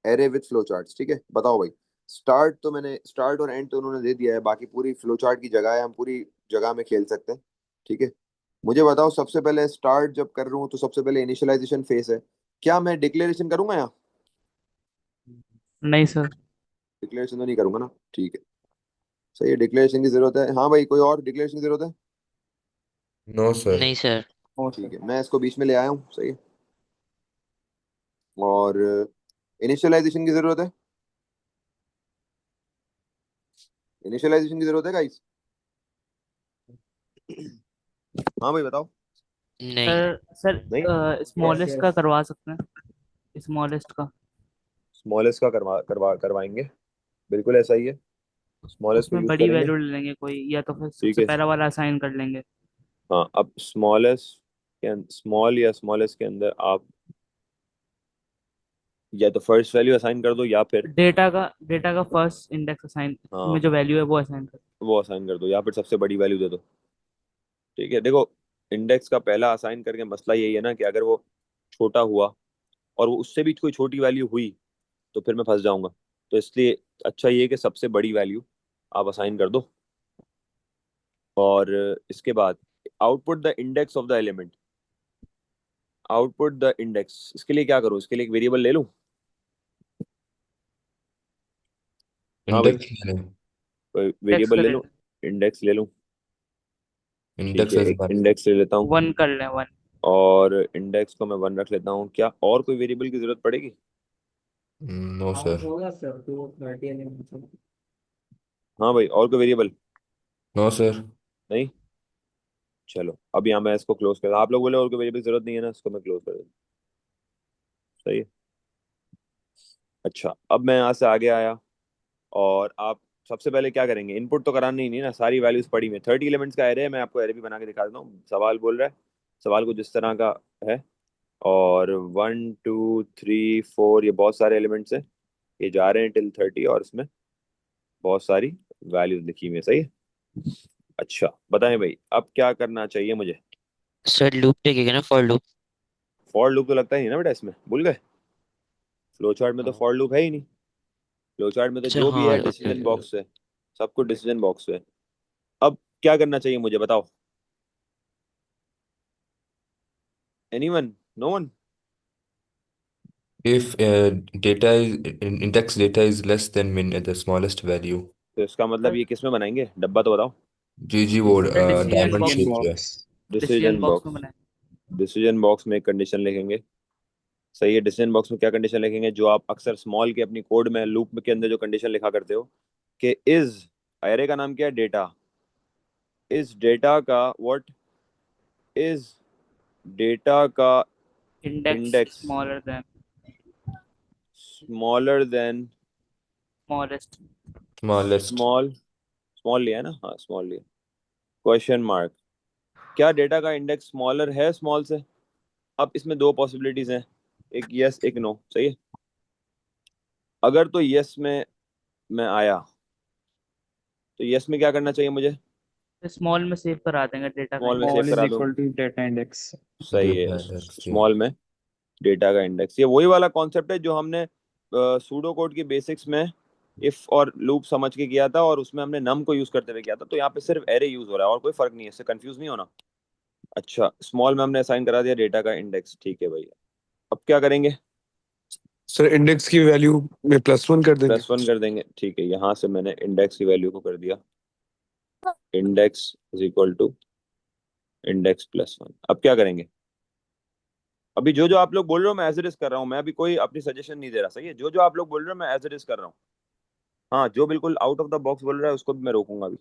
एरे विद फ्लो चार्ट्स। ठीक है, बताओ भाई। स्टार्ट तो मैंने, स्टार्ट और एंड तो उन्होंने दे दिया है, बाकी पूरी फ्लो चार्ट की जगह है, हम पूरी जगह में खेल सकते हैं। ठीक है, मुझे बताओ सबसे पहले स्टार्ट जब कर रहा हूँ तो सबसे पहले इनिशियलाइजेशन फेस है। क्या मैं डिक्लेरेशन करूंगा यहाँ? नहीं सर। डिक्लेरेशन तो नहीं करूंगा ना, ठीक है। सही है, डिक्लेरेशन की जरूरत है। हाँ भाई, कोई और डिक्लेरेशन की जरूरत है? No sir. नहीं सर। ठीक है, मैं इसको बीच में ले आया हूँ। सही है। और इनिशियलाइजेशन की जरूरत है? इनिशियलाइजेशन की जरूरत है गाइस? हाँ भाई बताओ। नहीं। सर नहीं, सर स्मॉलेस्ट का करवा सकते हैं, स्मॉलेस्ट का। स्मॉलेस्ट का करवाएंगे, बिल्कुल ऐसा ही है। स्मॉलेस्ट को उसमें यूज बड़ी करेंगे। वैल्यू ले लेंगे कोई, या तो फिर ठीक सबसे है। पहला वाला असाइन कर लेंगे। हाँ, अब स्मॉलेस्ट के स्मॉल या स्मॉलेस्ट के अंदर आप या तो फर्स्ट वैल्यू असाइन कर दो, या फिर डेटा का फर्स्ट इंडेक्स असाइन में हाँ जो वैल्यू है वो असाइन कर। वो असाइन कर दो, या फिर सबसे बड़ी वैल्यू दे दो। ठीक है, देखो इंडेक्स का पहला असाइन करके मसला यही है ना कि अगर वो छोटा हुआ और वो उससे भी कोई छोटी वैल्यू हुई, तो फिर मैं फंस जाऊंगा। तो इसलिए अच्छा ये है कि सबसे बड़ी वैल्यू आप असाइन कर दो। और इसके बाद output the index of the element. Output the index, इसके लिए क्या करूँ? इसके लिए एक वेरिएबल ले लूँ? हाँ भाई, इंडेक्स ले लो। कोई इंडेक्स वेरिएबल का ले ले लूँ? लें। इंडेक्स ले लूँ? ठीक इंडेक्स है, एज एक वन। इंडेक्स ले लेता हूँ। 1 कर लें, 1। और इंडेक्स को मैं 1 रख लेता हूँ। क्या और कोई वेरिएबल की जरूरत पड़ेगी? No sir. हाँ भाई, और कोई वेरिएबल? No sir. नहीं। चलो अब यहाँ मैं इसको क्लोज कर, आप लोग बोले और कोई वेरिएबल की जरूरत नहीं है ना, इसको मैं क्लोज कर देता हूँ। सही है। अच्छा, अब मैं यहाँ से आगे आया, और आप सबसे पहले क्या करेंगे? इनपुट तो करानी ही नहीं ना, सारी वैल्यूज पड़ी में 30 एलिमेंट्स का एरे है। मैं आपको एरे भी बना के दिखा देता हूँ। सवाल बोल रहा है, सवाल को जिस तरह का है। और 1 2 3 4 ये बहुत सारे एलिमेंट्स हैं, ये जा रहे हैं टिल 30, और इसमें बहुत सारी वैल्यूज लिखी हुई है। सही है। अच्छा बताएं भाई, अब क्या करना चाहिए मुझे? सर लूप देखेगा ना, फॉर लूप। फॉर लूप तो लगता ही नहीं ना बेटा इसमें, भूल गए? फ्लो चार्ट में तो फॉर लूप है ही नहीं। फ्लो चार्ट में तो अच्छा जो भी हाँ, है ओके डिसीजन ओके। बॉक्स है, सब कुछ डिसीजन बॉक्स है। अब क्या करना चाहिए मुझे बताओ? Anyone? No one? If data is index data is less than min at the smallest value. तो इसका मतलब ये किस में बनाएंगे, डब्बा तो बताओ। जी वो sir decision diamond box, shape जो है। डिसीजन डिसीजन बॉक्स में बॉक्स। बनाए। डिसीजन बॉक्स में एक कंडीशन लिखेंगे। सही है। डिसीजन बॉक्स में क्या कंडीशन लिखेंगे, जो आप अक्सर स्मॉल के अपनी कोड में लूप के अंदर जो कंडीशन लिखा करते हो कि इज, अरे का नाम क्या है, डेटा, इज डेटा का व्हाट, इज डेटा का index index smaller than smaller than smallest. smallest। Small, small लिया है ना, हाँ स्मॉल लिया। क्वेश्चन मार्क, क्या डेटा का इंडेक्स स्मॉलर है स्मॉल से? अब इसमें दो पॉसिबिलिटीज हैं, एक यस एक नो। सही है। अगर तो यस में मैं आया तो यस में क्या करना चाहिए मुझे? स्मॉल में सेव करा देंगे डेटा का स्मॉल में सेव Small इंडेक्स। is करा दूं। equal to data index. सही है। डेटा इंडेक्स जी। स्मॉल में डेटा का इंडेक्स, ये वही वाला कॉन्सेप्ट है जो हमने सूडो कोड की बेसिक्स में इफ और लूप समझ के किया था, और उसमें हमने नम को यूज करते हुए किया था। तो यहाँ पे सिर्फ एरे यूज हो रहा है और कोई फर्क नहीं है, इससे कंफ्यूज नहीं होना। अच्छा, स्मॉल में हमने असाइन करा दिया डेटा का इंडेक्स, ठीक है भैया। अब क्या करेंगे? सर इंडेक्स की वैल्यू में +1 कर देंगे। +1 कर देंगे, ठीक है। यहाँ से मैंने इंडेक्स की वैल्यू को कर दिया index is equal to index +1। अब क्या करेंगे? अभी जो जो आप लोग बोल रहे हो मैं एज इट इज कर रहा हूँ, मैं अभी कोई अपनी सजेशन नहीं दे रहा। सही है। जो जो आप लोग बोल रहे हो मैं एज इट इज कर रहा हूँ। हाँ, जो बिल्कुल आउट ऑफ द बॉक्स बोल रहा है उसको भी मैं रोकूंगा अभी।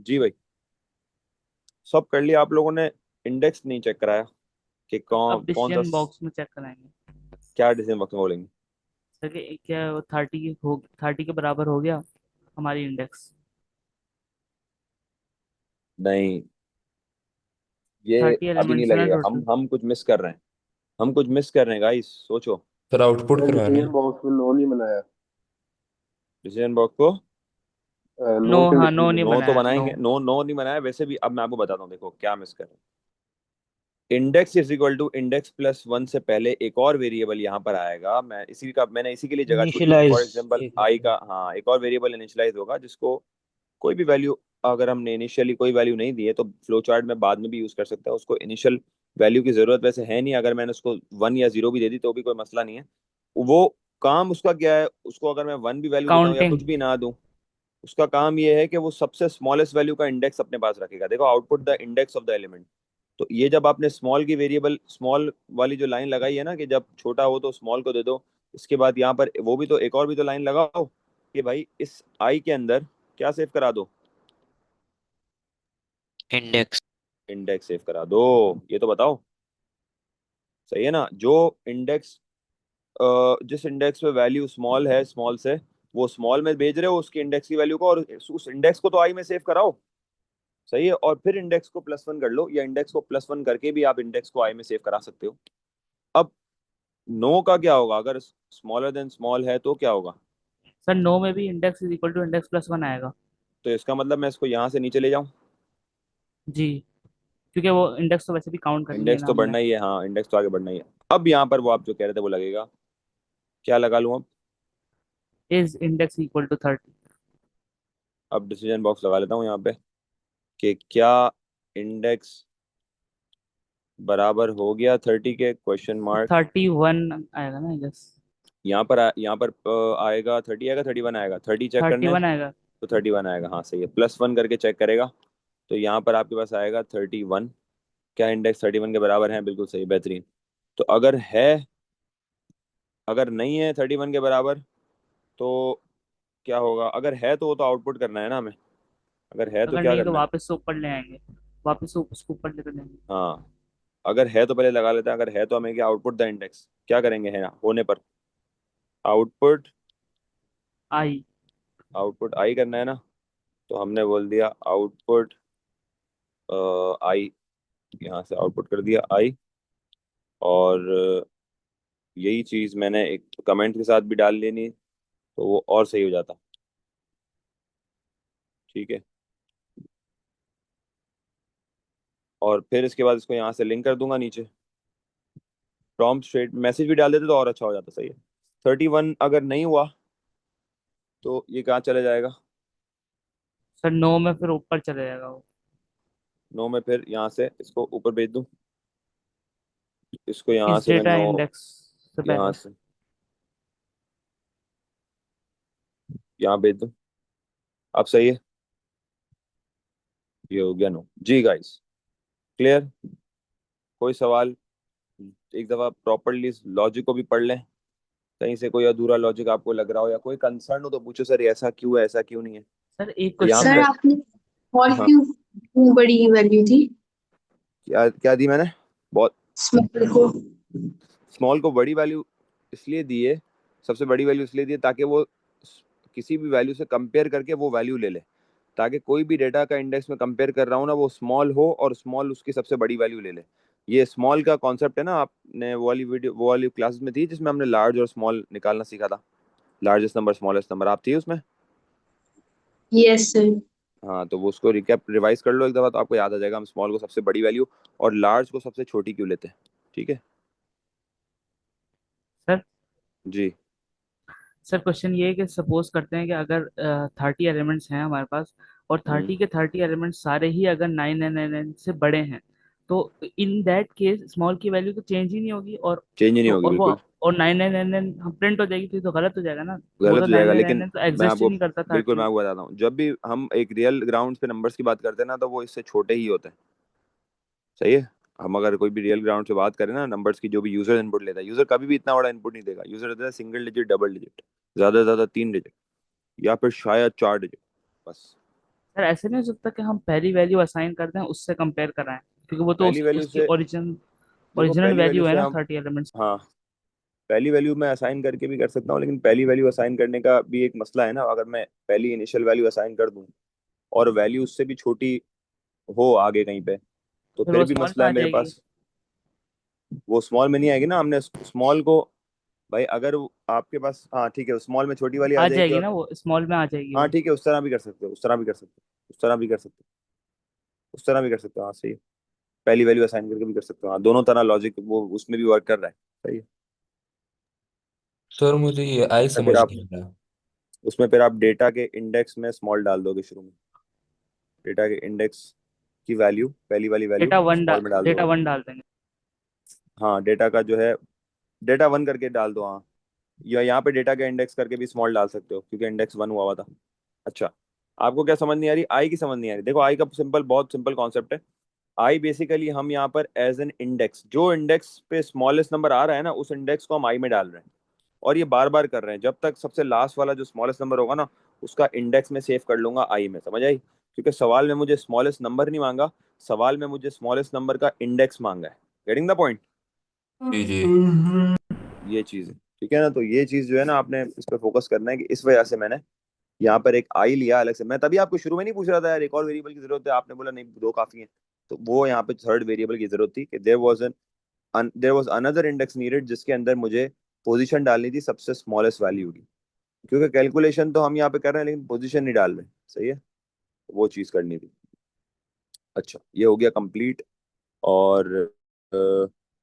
जी भाई, सब कर लिया आप लोगों ने। इंडेक्स नहीं चेक कराया कि अब कौन कौन सा। डिसीजन बॉक्स में चेक कराएंगे क्या डिसीजन बॉक्स में बोलेंगे? सर कि क्या वो 30 के बराबर हो गया हमारी इंडेक्स। नहीं, ये 30 अभी नहीं एलिमेंट्स है ना लगेगा, हम टोटल। हम कुछ मिस कर रहे हैं। हम कुछ मिस कर रहे हैं गाइस, सोचो। सर आउटपुट करवाना है। डिसीजन बॉक्स में नो नहीं बनाया। डिसीजन बॉक्स को नो, नो के हाँ नो लिए नहीं नो तो बनाया, नो। बनाएंगे, नो नो नहीं बनाया वैसे भी। अब मैं आपको बताता हूँ, देखो क्या मिस कर रहे हैं। Index is equal to index +1 से पहले एक और वेरिएबल यहाँ पर आएगा। मैंने इसी के लिए जगह छोड़ी थी। फॉर एग्जांपल आई का, हाँ, एक और वेरिएबल इनिशियलाइज होगा जिसको कोई भी वैल्यू, अगर हमने इनिशियली कोई वैल्यू नहीं दी है तो फ्लो चार्ट में बाद में भी यूज कर सकता है उसको। इनिशियल वैल्यू की जरूरत वैसे है नहीं, अगर मैंने उसको 1 या 0 भी दे दी तो भी कोई मसला नहीं है। वो काम उसका क्या है, उसको अगर मैं 1 भी वैल्यू देता हूँ या काउंटिंग। कुछ भी ना दूं, उसका काम ये है कि वो सबसे स्मॉलेस्ट वैल्यू का इंडेक्स अपने पास रखेगा। देखो, output the index of the element. तो ये जब आपने स्मॉल की वेरिएबल, स्मॉल वाली जो लाइन लगाई है ना कि जब छोटा हो तो स्मॉल को दे दो, इसके बाद यहाँ पर वो भी तो एक और भी तो लाइन लगाओ कि भाई इस आई के अंदर क्या सेव करा दो, इंडेक्स। इंडेक्स सेव करा दो। ये तो बताओ, सही है ना? जो इंडेक्स, जिस इंडेक्स पे वैल्यू स्मॉल है, स्मॉल से वो स्मॉल में भेज रहे हो उसकी इंडेक्स की वैल्यू को, और उस इंडेक्स को तो आई में सेव कराओ। सही है। और फिर इंडेक्स को +1 कर लो, या इंडेक्स को +1 करके भी आप इंडेक्स को आई में सेव करा सकते हो। अब नो का क्या होगा, अगर स्मॉलर देन स्मॉल है तो क्या होगा? सर नो में भी index is equal to index +1 आएगा। तो इसका मतलब मैं इसको यहाँ से नीचे ले जाऊँ? जी, क्योंकि वो इंडेक्स तो वैसे भी काउंट कर लिए इंडेक्स ना तो हमने। बढ़ना ही है, हाँ इंडेक्स तो आगे बढ़ना ही है। अब यहाँ पर वो आप जो कह रहे थे वो लगेगा, क्या लगा लूँ अब? Is index equal to 30। अब डिसीजन बॉक्स लगा लेता हूँ यहाँ पे कि क्या इंडेक्स बराबर हो गया 30 के, क्वेश्चन मार्क। 31 आएगा ना, आई गेस। यहाँ पर आएगा 30, आएगा 31 आएगा, 30 चेक करना है 31 आएगा। तो 31 आएगा। हाँ सही है, +1 करके चेक करेगा तो यहाँ पर आपके पास आएगा 31। क्या इंडेक्स 31 के बराबर है? बिल्कुल सही, बेहतरीन। तो अगर है, अगर नहीं है 31 के बराबर तो क्या होगा? अगर है तो वो तो आउटपुट करना है ना हमें। अगर है तो अगर क्या नहीं तो करना है? वापस से ऊपर ले आएंगे, वापस से उसको ऊपर लेकर जाएंगे। हाँ, अगर है तो पहले लगा लेते हैं। अगर है तो हमें क्या, आउटपुट द इंडेक्स क्या करेंगे, है ना होने पर आउटपुट, आई। आउटपुट आई करना है ना। तो हमने बोल दिया आउटपुट आई, यहाँ से आउटपुट कर दिया आई। और यही चीज मैंने एक कमेंट के साथ भी डाल लेनी तो वो और सही हो जाता। ठीक है। और फिर इसके बाद इसको यहाँ से लिंक कर दूंगा नीचे, प्रॉम्प्ट स्ट्रेट मैसेज भी डाल देते तो और अच्छा हो जाता। सही है। 31 अगर नहीं हुआ तो ये कहाँ चले जाएगा? सर नो में फिर ऊपर चले जाएगा वो। नो में फिर यहाँ से इसको ऊपर भेज दूँ, इसको यहाँ इस से मैं डेटा 9 इंडेक्स से यहाँ पहले। से यहाँ भेज दूँ। अब सही है, ये हो गया 9 जी गाइस। क्लियर? कोई सवाल? एक दफा प्रॉपरली लॉजिक को भी पढ़ लें, कहीं से कोई अधूरा लॉजिक आपको लग रहा हो या कोई कंसर्न हो तो पूछो सर, ये ऐसा क्यों है, ऐसा क्यों नहीं है। सर एक यहाँ क्वेश्चन पे सर आपने स्मॉल हाँ, क्यों बड़ी वैल्यू थी क्या क्या दी मैंने? बहुत स्मॉल को? स्मॉल को बड़ी वैल्यू इसलिए दी है, सबसे बड़ी वैल्यू इसलिए दी है ताकि वो किसी भी वैल्यू से कंपेयर करके वो वैल्यू ले ले, ताकि कोई भी डेटा का इंडेक्स में कंपेयर कर रहा हूँ ना, वो स्मॉल हो और स्मॉल उसकी सबसे बड़ी वैल्यू ले ले। ये स्मॉल का कॉन्सेप्ट है ना, आपने वो वाली वीडियो वो वाली क्लास में थी जिसमें हमने लार्ज और स्मॉल निकालना सीखा था, लार्जेस्ट नंबर स्मॉलेस्ट नंबर, आप थी उसमें? Yes sir. हाँ, तो वो उसको रिकैप रिवाइज कर लो एक दफा तो आपको याद आ जाएगा हम स्मॉल को सबसे बड़ी वैल्यू और लार्ज को सबसे छोटी क्यों लेते हैं। ठीक है सर जी। सर क्वेश्चन ये है कि सपोज करते हैं कि अगर 30 एलिमेंट्स हैं हमारे पास, और हम्म 30 के 30 एलिमेंट्स सारे ही अगर 9 से बड़े हैं, तो इन दैट केस स्मॉल की वैल्यू तो चेंज ही नहीं होगी, और चेंज ही नहीं तो होगी और वो बिल्कुल, और 9 हम प्रिंट हो जाएगी, तो गलत हो जाएगा ना। वो गलत तो हो जाएगा। 9 लेकिन तो मैं एग्जिस्ट ही आपको नहीं करता बिल्कुल 30 मैं में। आपको बताता हूँ, जब भी हम एक रियल ग्राउंड पे नंबर्स की बात करते हैं ना तो वो इससे छोटे ही होते हैं। सही है, हम अगर कोई भी रियल ग्राउंड से बात करें ना नंबर्स की, जो भी यूजर इनपुट लेता है, यूजर कभी भी इतना बड़ा इनपुट नहीं देगा, यूजर देता है सिंगल डिजिट, डबल डिजिट, ज्यादा से ज्यादा 3 डिजिट या फिर शायद 4 डिजिट बस। सर ऐसे नहीं हो सकता कि हम पहली वैल्यू असाइन करते हैं उससे कंपेयर कराएं, क्योंकि वो तो पहली वैल्यू उसकी से ओरिजिन देखो, ओरिजिनल पहली वैल्यू वैल्यू है से ना हम 30 एलिमेंट्स। हाँ, पहली वैल्यू मैं असाइन करके भी कर सकता हूँ, लेकिन पहली वैल्यू असाइन करने का भी एक मसला है ना, अगर मैं पहली इनिशियल वैल्यू असाइन कर दूं और वैल्यू उससे भी छोटी हो आगे कहीं पे, तो फिर फिर वो भी स्मॉल मसला में है आ मेरे जाएगी। पास। वो स्मॉल में नहीं आएगी ना, हमने स्मॉल को भाई अगर आपके पास हाँ ठीक है स्मॉल में छोटी वाली आ आ जाएगी जाएगी और ना, वो स्मॉल में आ जाएगी हाँ वो। ठीक है, उस तरह भी कर सकते हो, उस तरह भी कर सकते हो, उस तरह भी कर सकते हो, उस तरह भी कर सकते हो, हाँ सही है। पहली वैल्यू असाइन करके भी कर सकते हो, हाँ दोनों तरह लॉजिक वो उसमें भी वर्क कर रहा है। सही है। सर मुझे ये आई उसमें फिर समझ आप नहीं आ रहा। उसमें फिर आप डेटा के इंडेक्स में स्मॉल डाल दोगे शुरू में, डेटा के इंडेक्स की वैल्यू पहली वाली वैल्यू स्मॉल में डाल डेटा दोगे। वन डाल देंगे। हाँ डेटा का जो है डेटा 1 करके डाल दो, हाँ, या यहाँ पे डेटा का इंडेक्स करके भी स्मॉल डाल सकते हो क्योंकि इंडेक्स 1 हुआ था। अच्छा, आपको क्या समझ नहीं आ रही? आई की समझ नहीं आ रही? देखो आई का सिंपल, बहुत सिंपल कॉन्सेप्ट है। आई बेसिकली हम यहाँ पर एज एन इंडेक्स, जो इंडेक्स पे स्मॉलेस्ट नंबर आ रहा है ना, उस इंडेक्स को हम आई में डाल रहे हैं, और ये बार बार कर रहे हैं जब तक सबसे लास्ट वाला जो स्मॉलेस्ट नंबर होगा ना, उसका इंडेक्स में सेव कर लूंगा आई में। समझ आई? क्योंकि सवाल में मुझे स्मॉलेस्ट नंबर नहीं मांगा, सवाल में मुझे स्मॉलेस्ट नंबर का इंडेक्स मांगा है। Getting the point? जी जी। ये चीज है, ठीक है ना? तो ये चीज जो है ना, आपने इस पर फोकस करना है कि इस वजह से मैंने यहाँ पर एक आई लिया अलग से। मैं तभी आपको शुरू में नहीं पूछ रहा था यार एक और वेरिएबल की जरूरत है, आपने बोला नहीं दो काफी है, तो वो यहाँ पे थर्ड वेरिएबल की जरूरत थी कि there was another index needed जिसके अंदर मुझे पोजीशन डालनी थी सबसे स्मॉलेस्ट वैल्यू की, क्योंकि कैलकुलेशन तो हम यहाँ पे कर रहे हैं लेकिन पोजीशन नहीं डाल रहे। सही है, वो चीज करनी थी। अच्छा, ये हो गया कंप्लीट। और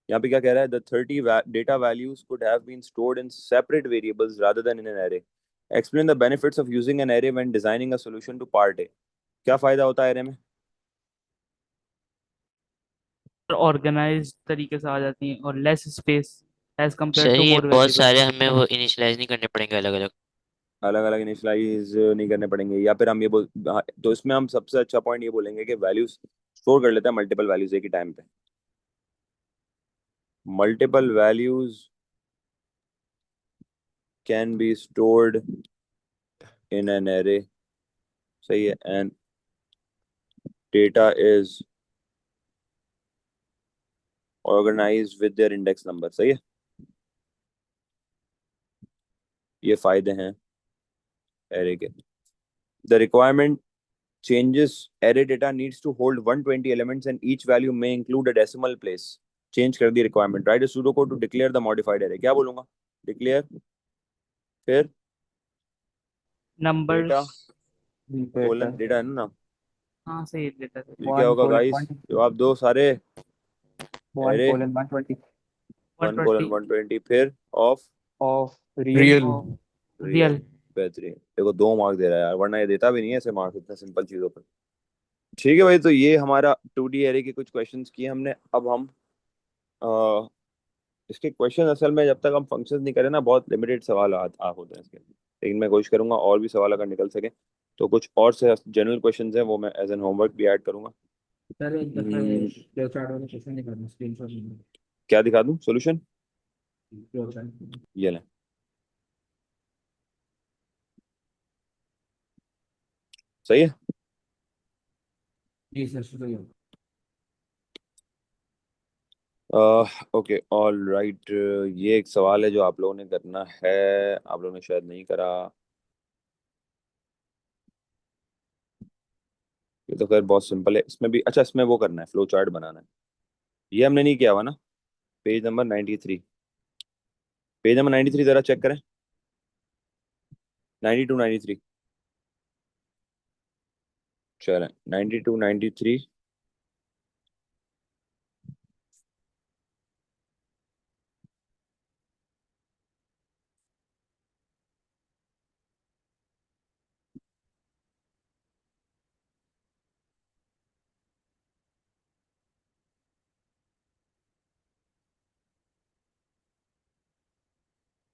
यहाँ पे क्या कह रहा है? The 30 data values could have been stored in separate variables rather than in an array. Explain the benefits of using an array when designing a solution to part A. क्या फायदा होता है एरे में? ऑर्गेनाइज तरीके से आ जाती हैं, और less space as compare sir to ये मोर बहुत वेरिएबल्स। सारे हमें वो इनिशियलाइज नहीं करने पड़ेंगे अलग अलग। अलग अलग इनिशियलाइज नहीं करने पड़ेंगे, या फिर हम ये बोल हाँ, तो इसमें हम सबसे अच्छा पॉइंट ये बोलेंगे कि वैल्यूज स्टोर कर लेते हैं मल्टीपल वैल्यूज एक ही टाइम पे। Multiple values can be stored in an array. सही है, and data is organised with their index number. सही है, ये फायदे हैं एरे के। The requirement changes, array data needs to hold 120 elements and each value may include a decimal place। Change कर दी requirement, write pseudo code to declare the modified array. क्या बोलूंगा? डिक्लेयर फिर डेटा नंबर्स। कोलन, डेटा है ना, हाँ सही data. ये क्या होगा गाइस? जवाब दो सारे। वन एरे कोलन 120 1 कोलन 120 120 फिर of of real. Real. Real. बेहतरीन, देखो 2 मार्क दे रहा है यार, वरना ये देता भी नहीं है ऐसे मार्क्स इतने सिंपल चीजों पर। ठीक है भाई, तो ये हमारा 2D एरे के कुछ क्वेश्चंस किए हमने। अब हम इसके क्वेश्चन असल में जब तक हम फंक्शंस नहीं करें ना, बहुत लिमिटेड सवाल होते हैं इसके, लेकिन मैं कोशिश करूंगा और भी सवाल अगर निकल सके तो कुछ और से जनरल क्वेश्चंस हैं वो मैं एज एन होमवर्क भी ऐड करूंगा। सर एक दफा हम्म, फ्लो चार्ट वाला क्वेश्चन निकालना, स्क्रीनशॉट क्या दिखा दूं सॉल्यूशन? Flow chart. ये लें। सही है। जी सर, शुक्रिया। ओके ऑल राइट, ये एक सवाल है जो आप लोगों ने करना है, आप लोगों ने शायद नहीं करा। ये तो खैर बहुत सिंपल है, इसमें भी अच्छा इसमें वो करना है, फ्लो चार्ट बनाना है। ये हमने नहीं किया हुआ ना। पेज नंबर 93, पेज नंबर 93 जरा चेक करें। 92 93, चलें 92 93।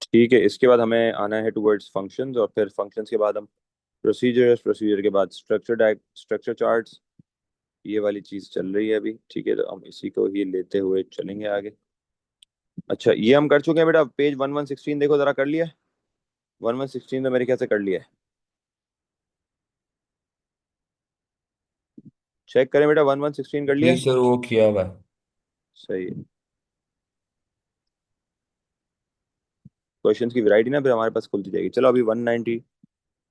ठीक है, इसके बाद हमें आना है टुवर्ड्स फंक्शंस, और फिर फंक्शंस के बाद हम प्रोसीजर्स, प्रोसीजर के बाद स्ट्रक्चर चार्ट्स, ये वाली चीज़ चल रही है अभी। ठीक है, तो हम इसी को ही लेते हुए चलेंगे आगे। अच्छा ये हम कर चुके हैं बेटा, पेज 1116 देखो जरा, कर लिया है? 1116 तो मेरे ख्याल से कर लिया है, चेक करें बेटा, 1116 कर लिया जी है? सर, वो किया हुआ है। सही है। क्वेश्चंस की वैरायटी ना फिर हमारे पास खुलती जाएगी। चलो अभी 190,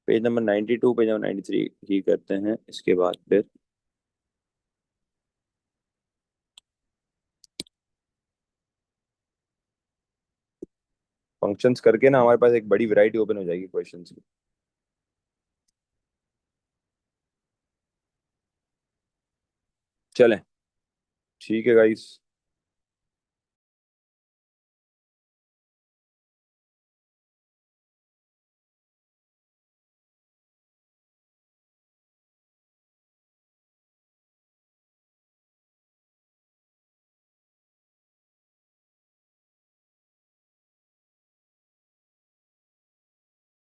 पेज नंबर 92, पेज नंबर 93 ही करते हैं, इसके बाद फिर फंक्शंस करके ना हमारे पास एक बड़ी वैरायटी ओपन हो जाएगी क्वेश्चंस की। चलें, ठीक है गाइस।